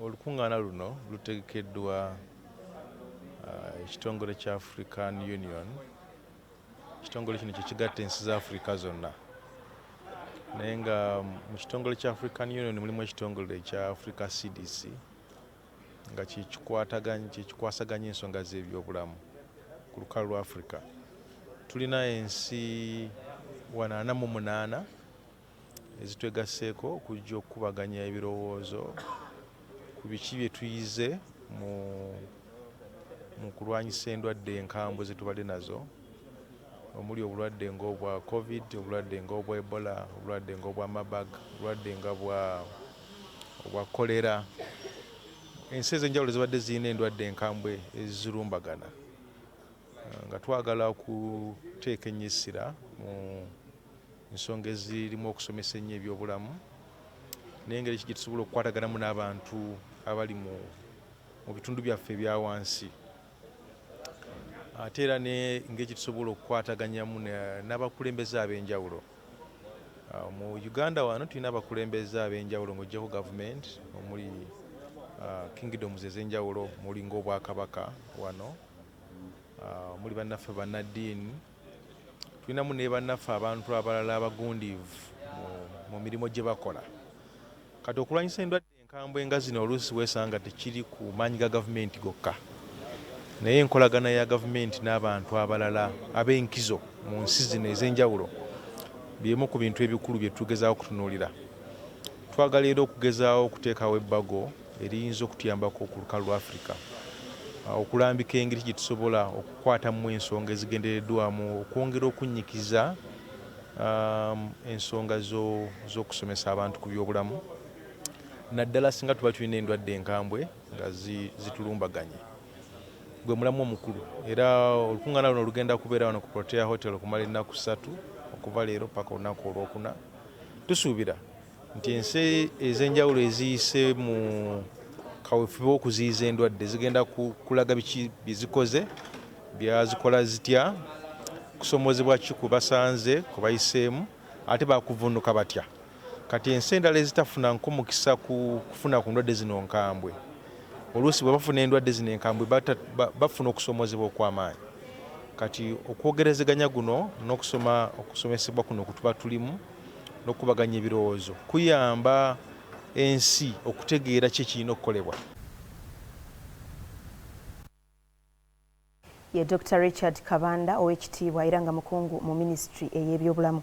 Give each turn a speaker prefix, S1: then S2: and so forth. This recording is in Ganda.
S1: Olukungaana luno lutegekeddwa ekitongole kya African Union. Ekitongole kino kye kigatta ensi za Africa zonna. Naye nga mu kitongole kya African Union mulimu ekitongole kya Africa CDC nga kikwasaganya ensonga z'ebyobulamu ku lukalu lwa Africa. Tulina ensi 88 ezitwegasseeko okujja okukubaganya ebirowoozo ku biki bye tuyize mu kulwanyisa endwadde enkambwe ze tubadde nazo, omuli obulwadde ng'obwa COVID, obulwadde ng'obwa Ebola, obulwadde ng'obwa Marburg, obulwadde nga obwa kolera. Ensi ez'enjawulo zibadde zirina endwadde enkambwe ezirumbagana, nga twagala okuteeka ennyo essira mu ensonga ezirimu okusomesa ennyo ebyobulamu n'engeri ki gye tusobola okukwataganamu n'abantu abali mu bitundu byaffe ebya wansi, ate era n'engeri ki tusobola okukwataganyamu n'abakulembeze ab'enjawulo. Mu Uganda wano tulina abakulembeze ab'enjawulo ng'oggyako gavumenti, omuli kingdoms ez'enjawulo, muli ng'Obwakabaka wano, muli bannaffe bannaddiini, tulinamu ne bannaffe abantu abalala abagundiivu mu mirimu gye bakola. Kati okulwanyisa endwadde enkambwe nga zino oluusi weesanga tekiri ku maanyi ga gavumenti gokka, naye enkolagana ya gavumenti n'abantu abalala ab'enkizo mu nsi zino ez'enjawulo by'emu ku bintu ebikulu bye tugezaaho okutunuulira. Twagala era okugezaaho okuteekawo ebbago eriyinza okutuyambako ku lukalu lwa Africa, okulambika engeri gye tusobola okukwatamu ensonga ezigendereddwamu okwongera okunnyikiza ensonga z'okusomesa abantu ku byobulamu, naddala singa tuba tulina endwadde enkambwe nga zitulumbaganye. Gwe mulamu omukulu, era olukungaana luno lugenda kubeera wano ku Protea Hotel okumala ennaku 3 okuva leero paka olunaku olwokuna. Tusuubira nti ensi ez'enjawulo eziyise mu kaweefube w'okuziyiza endwadde zigenda kulaga biki bye zikoze, byazikola zitya, kusomozebwa ki ku basanze ku bayiseemu, ate bakuvunnuka batya. Kati ensi endala ezitafuna nkomukisa kufuna ku ndwadde zino nkambwe, oluusi bwe bafuna endwadde zino enkambwe bafuna okusomozebwa okw'amaanyi. Kati okwogerezeganya guno okusomesebwa kuno kutuba tulimu n'okubaganya ebirowoozo kuyamba ensi okutegeera ki ekirina okukolebwa.
S2: Ye Dr. Richard Kabanda ow'ekitiibwa era nga mukungu mu minisitule ey'ebyobulamu.